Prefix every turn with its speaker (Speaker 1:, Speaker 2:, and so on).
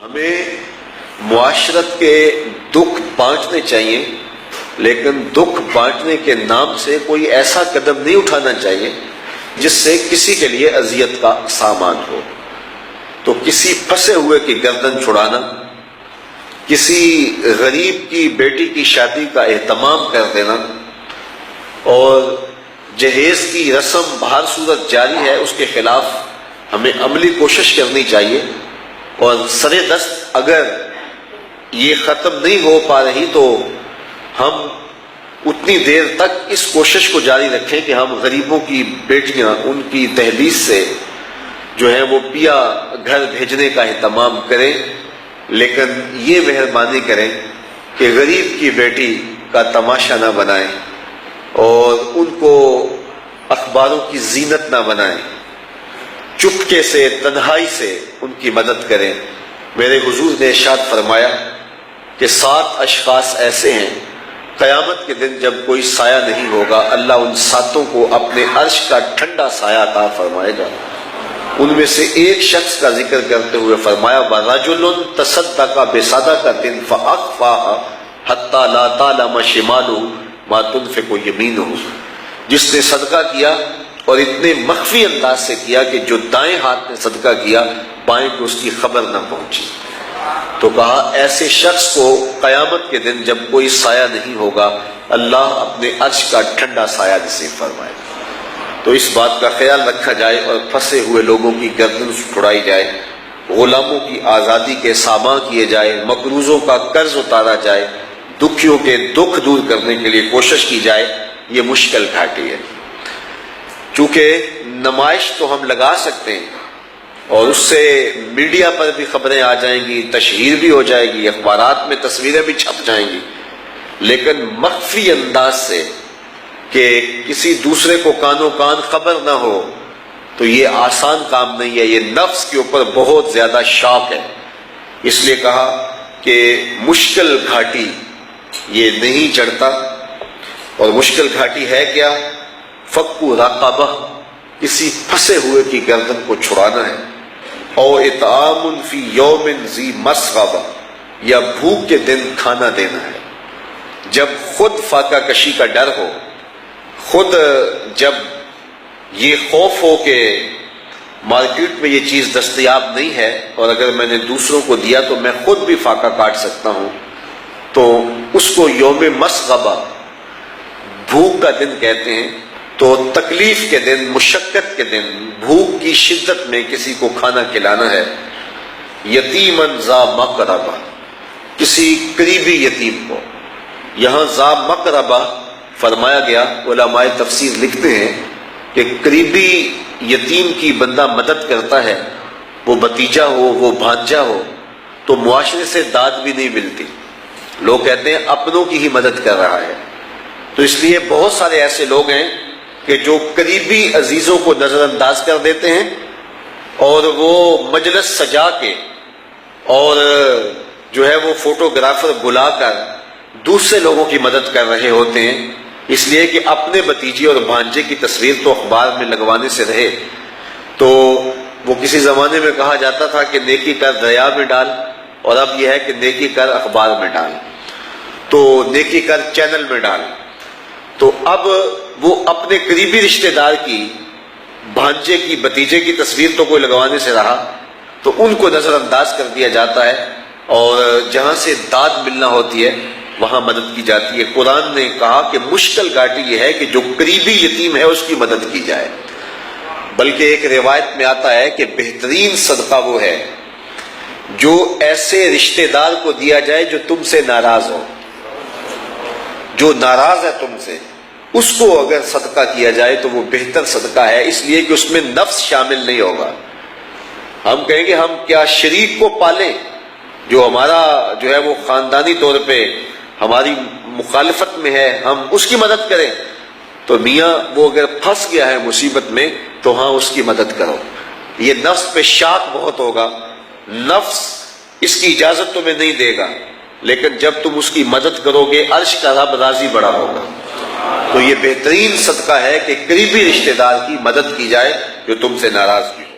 Speaker 1: ہمیں معاشرت کے دکھ بانٹنے چاہیے، لیکن دکھ بانٹنے کے نام سے کوئی ایسا قدم نہیں اٹھانا چاہیے جس سے کسی کے لیے اذیت کا سامان ہو۔ تو کسی پھنسے ہوئے کی گردن چھڑانا، کسی غریب کی بیٹی کی شادی کا اہتمام کر دینا اور جہیز کی رسم بہر صورت جاری ہے، اس کے خلاف ہمیں عملی کوشش کرنی چاہیے، اور سرے دست اگر یہ ختم نہیں ہو پا رہی تو ہم اتنی دیر تک اس کوشش کو جاری رکھیں کہ ہم غریبوں کی بیٹیاں ان کی دہلیز سے جو ہے وہ پیا گھر بھیجنے کا اہتمام کریں، لیکن یہ مہربانی کریں کہ غریب کی بیٹی کا تماشا نہ بنائیں اور ان کو اخباروں کی زینت نہ بنائیں، چپکے سے تنہائی سے ان کی مدد کریں۔ میرے حضور نے ارشاد فرمایا کہ 7 اشخاص ایسے ہیں قیامت کے دن جب کوئی سایہ نہیں ہوگا، اللہ ان 7 کو اپنے عرش کا ٹھنڈا سایہ عطا فرمائے گا۔ ان میں سے ایک شخص کا ذکر کرتے ہوئے فرمایا وَرَجُلٌ تَصَدَّقَ بِصَدَقَةٍ فَأَخْفَاهَا حَتَّى لَا تَعْلَمَ شِمَالُهُ مَا تُنْفِقُ يَمِينُهُ، جس نے صدقہ کیا اور اتنے مخفی انداز سے کیا کہ جو دائیں ہاتھ نے صدقہ کیا بائیں کو اس کی خبر نہ پہنچی۔ تو کہا ایسے شخص کو قیامت کے دن جب کوئی سایہ نہیں ہوگا، اللہ اپنے عرش کا ٹھنڈا سایہ نصیب فرمائے گا۔ تو اس بات کا خیال رکھا جائے اور پھنسے ہوئے لوگوں کی گردن چھڑائی جائے، غلاموں کی آزادی کے سامان کیے جائے، مقروضوں کا قرض اتارا جائے، دکھیوں کے دکھ دور کرنے کے لیے کوشش کی جائے۔ یہ مشکل گھاٹی ہے، چونکہ نمائش تو ہم لگا سکتے ہیں اور اس سے میڈیا پر بھی خبریں آ جائیں گی، تشہیر بھی ہو جائے گی، اخبارات میں تصویریں بھی چھپ جائیں گی، لیکن مخفی انداز سے کہ کسی دوسرے کو کانوں کان خبر نہ ہو تو یہ آسان کام نہیں ہے، یہ نفس کے اوپر بہت زیادہ شاق ہے۔ اس لیے کہا کہ مشکل گھاٹی یہ نہیں چڑھتا، اور مشکل گھاٹی ہے کیا؟ فَكُّ رَقَبَةٍ، کسی پھنسے ہوئے کی گردن کو چھڑانا ہے، او اطعام فی یوم ذی مسغبہ، یا بھوک کے دن کھانا دینا ہے۔ جب خود فاقہ کشی کا ڈر ہو، خود جب یہ خوف ہو کہ مارکیٹ میں یہ چیز دستیاب نہیں ہے اور اگر میں نے دوسروں کو دیا تو میں خود بھی فاقہ کاٹ سکتا ہوں، تو اس کو یوم مسغبہ، بھوک کا دن کہتے ہیں۔ تو تکلیف کے دن، مشقت کے دن، بھوک کی شدت میں کسی کو کھانا کھلانا ہے۔ یتیماً ذا مقربہ، کسی قریبی یتیم کو۔ یہاں ذا مقربہ فرمایا گیا، علماء تفسیر لکھتے ہیں کہ قریبی یتیم کی بندہ مدد کرتا ہے، وہ بھتیجا ہو، وہ بھانجا ہو، تو معاشرے سے داد بھی نہیں ملتی، لوگ کہتے ہیں اپنوں کی ہی مدد کر رہا ہے۔ تو اس لیے بہت سارے ایسے لوگ ہیں کہ جو قریبی عزیزوں کو نظر انداز کر دیتے ہیں اور وہ مجلس سجا کے اور جو ہے وہ فوٹوگرافر بلا کر دوسرے لوگوں کی مدد کر رہے ہوتے ہیں، اس لیے کہ اپنے بھتیجے اور بھانجے کی تصویر تو اخبار میں لگوانے سے رہے۔ تو وہ کسی زمانے میں کہا جاتا تھا کہ نیکی کر دریا میں ڈال، اور اب یہ ہے کہ نیکی کر اخبار میں ڈال، تو نیکی کر چینل میں ڈال۔ تو اب وہ اپنے قریبی رشتہ دار کی، بھانجے کی، بھتیجے کی تصویر تو کوئی لگوانے سے رہا، تو ان کو نظر انداز کر دیا جاتا ہے، اور جہاں سے داد ملنا ہوتی ہے وہاں مدد کی جاتی ہے۔ قرآن نے کہا کہ مشکل گھاٹی یہ ہے کہ جو قریبی یتیم ہے اس کی مدد کی جائے، بلکہ ایک روایت میں آتا ہے کہ بہترین صدقہ وہ ہے جو ایسے رشتہ دار کو دیا جائے جو تم سے ناراض ہو، جو ناراض ہے تم سے، اس کو اگر صدقہ کیا جائے تو وہ بہتر صدقہ ہے، اس لیے کہ اس میں نفس شامل نہیں ہوگا۔ ہم کہیں گے ہم کیا شریک کو پالیں جو ہمارا جو ہے وہ خاندانی طور پہ ہماری مخالفت میں ہے، ہم اس کی مدد کریں؟ تو میاں وہ اگر پھنس گیا ہے مصیبت میں تو ہاں اس کی مدد کرو۔ یہ نفس پہ شاق بہت ہوگا، نفس اس کی اجازت تمہیں نہیں دے گا، لیکن جب تم اس کی مدد کرو گے عرش کا رب راضی بڑا ہوگا۔ تو یہ بہترین صدقہ ہے کہ قریبی رشتہ دار کی مدد کی جائے جو تم سے ناراض بھی ہو۔